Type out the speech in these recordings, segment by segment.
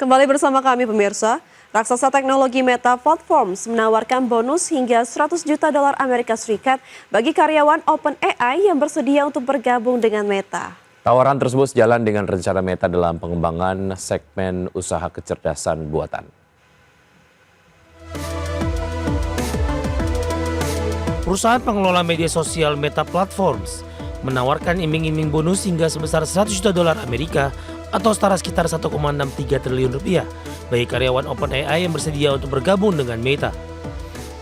Kembali bersama kami pemirsa, raksasa teknologi Meta Platforms menawarkan bonus hingga 100 juta dolar Amerika Serikat bagi karyawan OpenAI yang bersedia untuk bergabung dengan Meta. Tawaran tersebut sejalan dengan rencana Meta dalam pengembangan segmen usaha kecerdasan buatan. Perusahaan pengelola media sosial Meta Platforms menawarkan iming-iming bonus hingga sebesar 100 juta dolar Amerika atau setara sekitar 1,63 triliun rupiah bagi karyawan OpenAI yang bersedia untuk bergabung dengan Meta.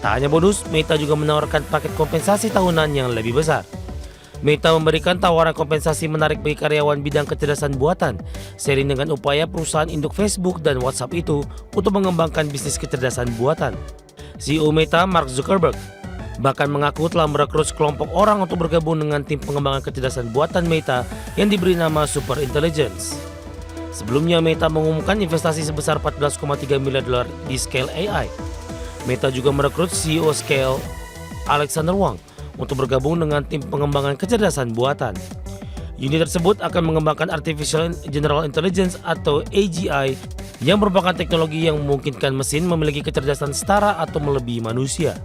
Tak hanya bonus, Meta juga menawarkan paket kompensasi tahunan yang lebih besar. Meta memberikan tawaran kompensasi menarik bagi karyawan bidang kecerdasan buatan, seiring dengan upaya perusahaan induk Facebook dan WhatsApp itu untuk mengembangkan bisnis kecerdasan buatan. CEO Meta, Mark Zuckerberg, bahkan mengaku telah merekrut sekelompok orang untuk bergabung dengan tim pengembangan kecerdasan buatan Meta yang diberi nama Super Intelligence. Sebelumnya Meta mengumumkan investasi sebesar 14,3 miliar dolar di Scale AI. Meta juga merekrut CEO Scale, Alexander Wang, untuk bergabung dengan tim pengembangan kecerdasan buatan. Unit tersebut akan mengembangkan Artificial General Intelligence atau AGI yang merupakan teknologi yang memungkinkan mesin memiliki kecerdasan setara atau melebihi manusia.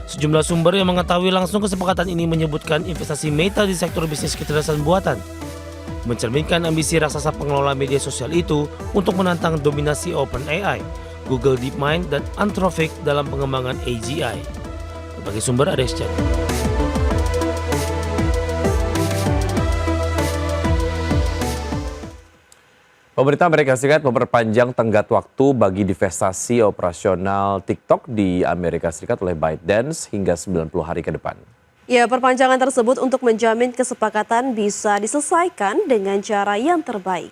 Sejumlah sumber yang mengetahui langsung kesepakatan ini menyebutkan investasi Meta di sektor bisnis kecerdasan buatan mencerminkan ambisi raksasa pengelola media sosial itu untuk menantang dominasi OpenAI, Google DeepMind, dan Anthropic dalam pengembangan AGI. Berbagai sumber ada yang Pemerintah Amerika Serikat memperpanjang tenggat waktu bagi divestasi operasional TikTok di Amerika Serikat oleh ByteDance hingga 90 hari ke depan. Ya, perpanjangan tersebut untuk menjamin kesepakatan bisa diselesaikan dengan cara yang terbaik.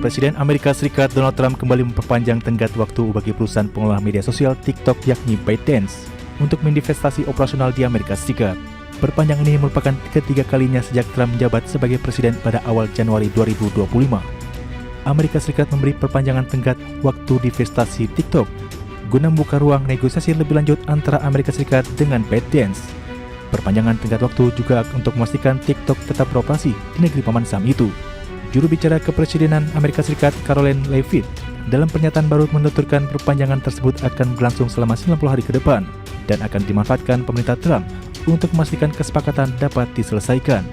Presiden Amerika Serikat Donald Trump kembali memperpanjang tenggat waktu bagi perusahaan pengelola media sosial TikTok yakni ByteDance untuk mendivestasi operasional di Amerika Serikat. Perpanjangan ini merupakan ketiga kalinya sejak Trump menjabat sebagai presiden pada awal Januari 2025. Amerika Serikat memberi perpanjangan tenggat waktu divestasi TikTok guna membuka ruang negosiasi lebih lanjut antara Amerika Serikat dengan ByteDance. Perpanjangan tenggat waktu juga untuk memastikan TikTok tetap beroperasi di negeri paman Sam itu. Juru bicara Kepresidenan Amerika Serikat Karoline Leavitt dalam pernyataan baru menuturkan perpanjangan tersebut akan berlangsung selama 90 hari ke depan dan akan dimanfaatkan pemerintah Trump untuk memastikan kesepakatan dapat diselesaikan,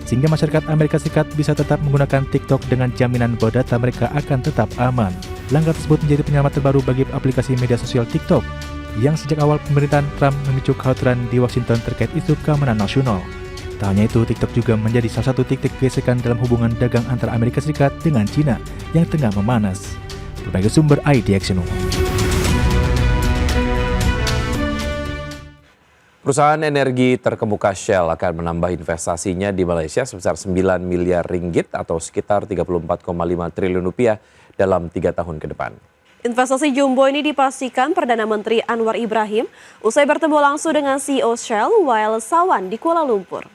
sehingga masyarakat Amerika Serikat bisa tetap menggunakan TikTok dengan jaminan bahwa data mereka akan tetap aman. Langkah tersebut menjadi penyelamat terbaru bagi aplikasi media sosial TikTok yang sejak awal pemerintahan Trump memicu kekhawatiran di Washington terkait isu keamanan nasional. Tak hanya itu, TikTok juga menjadi salah satu titik gesekan dalam hubungan dagang antara Amerika Serikat dengan China yang tengah memanas. Berbagai sumber IDX Channel. Perusahaan energi terkemuka Shell akan menambah investasinya di Malaysia sebesar 9 miliar ringgit atau sekitar 34,5 triliun rupiah dalam 3 tahun ke depan. Investasi jumbo ini dipastikan Perdana Menteri Anwar Ibrahim usai bertemu langsung dengan CEO Shell Wael Sawan di Kuala Lumpur.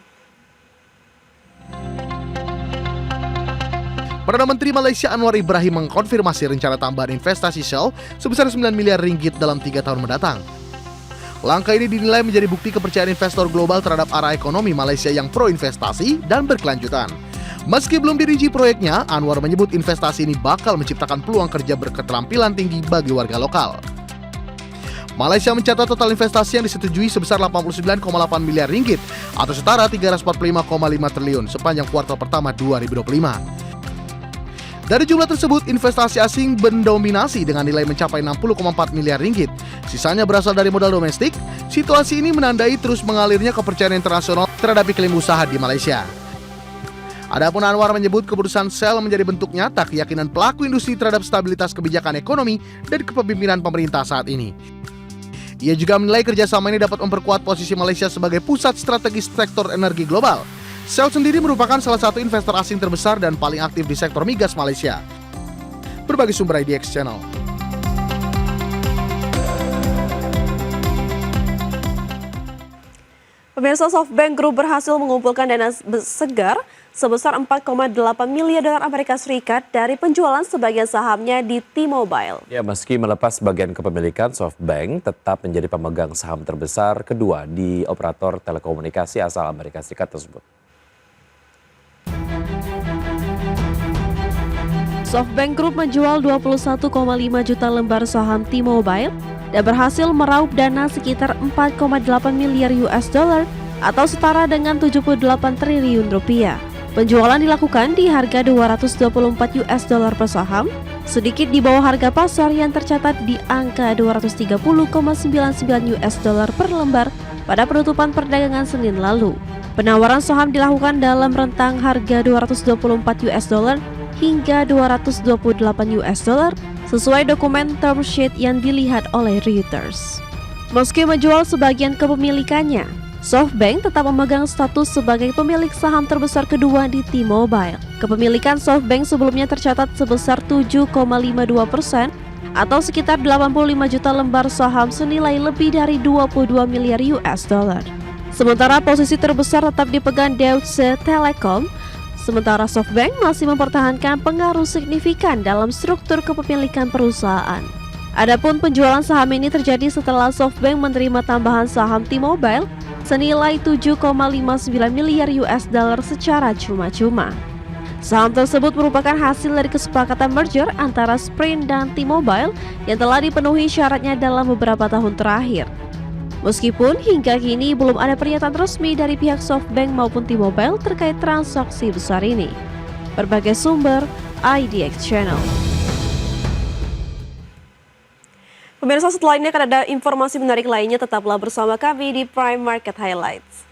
Perdana Menteri Malaysia Anwar Ibrahim mengkonfirmasi rencana tambahan investasi Shell sebesar 9 miliar ringgit dalam 3 tahun mendatang. Langkah ini dinilai menjadi bukti kepercayaan investor global terhadap arah ekonomi Malaysia yang pro-investasi dan berkelanjutan. Meski belum dirinci proyeknya, Anwar menyebut investasi ini bakal menciptakan peluang kerja berketerampilan tinggi bagi warga lokal. Malaysia mencatat total investasi yang disetujui sebesar 89,8 miliar ringgit atau setara 345,5 triliun sepanjang kuartal pertama 2025. Dari jumlah tersebut, investasi asing mendominasi dengan nilai mencapai 60,4 miliar ringgit. Sisanya berasal dari modal domestik. Situasi ini menandai terus mengalirnya kepercayaan internasional terhadap iklim usaha di Malaysia. Adapun Anwar menyebut keputusan Shell menjadi bentuk nyata keyakinan pelaku industri terhadap stabilitas kebijakan ekonomi dan kepemimpinan pemerintah saat ini. Ia juga menilai kerjasama ini dapat memperkuat posisi Malaysia sebagai pusat strategis sektor energi global. Shell sendiri merupakan salah satu investor asing terbesar dan paling aktif di sektor migas Malaysia. Berbagai sumber IDX Channel. Pemirsa, SoftBank Group berhasil mengumpulkan dana segar sebesar 4,8 miliar dolar Amerika Serikat dari penjualan sebagian sahamnya di T-Mobile. Ya, meski melepas bagian kepemilikan, SoftBank tetap menjadi pemegang saham terbesar kedua di operator telekomunikasi asal Amerika Serikat tersebut. SoftBank Group menjual 21,5 juta lembar saham T-Mobile dan berhasil meraup dana sekitar 4,8 miliar US dollar atau setara dengan 78 triliun rupiah. Penjualan dilakukan di harga 224 US dollar per saham, sedikit di bawah harga pasar yang tercatat di angka 230,99 US dollar per lembar pada penutupan perdagangan Senin lalu. Penawaran saham dilakukan dalam rentang harga 224 US dollar hingga 228 US dollar sesuai dokumen term sheet yang dilihat oleh Reuters. Meski menjual sebagian kepemilikannya, SoftBank tetap memegang status sebagai pemilik saham terbesar kedua di T-Mobile. Kepemilikan SoftBank sebelumnya tercatat sebesar 7,52% atau sekitar 85 juta lembar saham senilai lebih dari 22 miliar US dollar. Sementara posisi terbesar tetap dipegang Deutsche Telekom, sementara SoftBank masih mempertahankan pengaruh signifikan dalam struktur kepemilikan perusahaan. Adapun penjualan saham ini terjadi setelah SoftBank menerima tambahan saham T-Mobile senilai 7,59 miliar US dollar secara cuma-cuma. Saham tersebut merupakan hasil dari kesepakatan merger antara Sprint dan T-Mobile yang telah dipenuhi syaratnya dalam beberapa tahun terakhir. Meskipun hingga kini belum ada pernyataan resmi dari pihak SoftBank maupun T-Mobile terkait transaksi besar ini. Berbagai sumber, IDX Channel. Pemirsa, setelah ini akan ada informasi menarik lainnya, tetaplah bersama kami di Prime Market Highlights.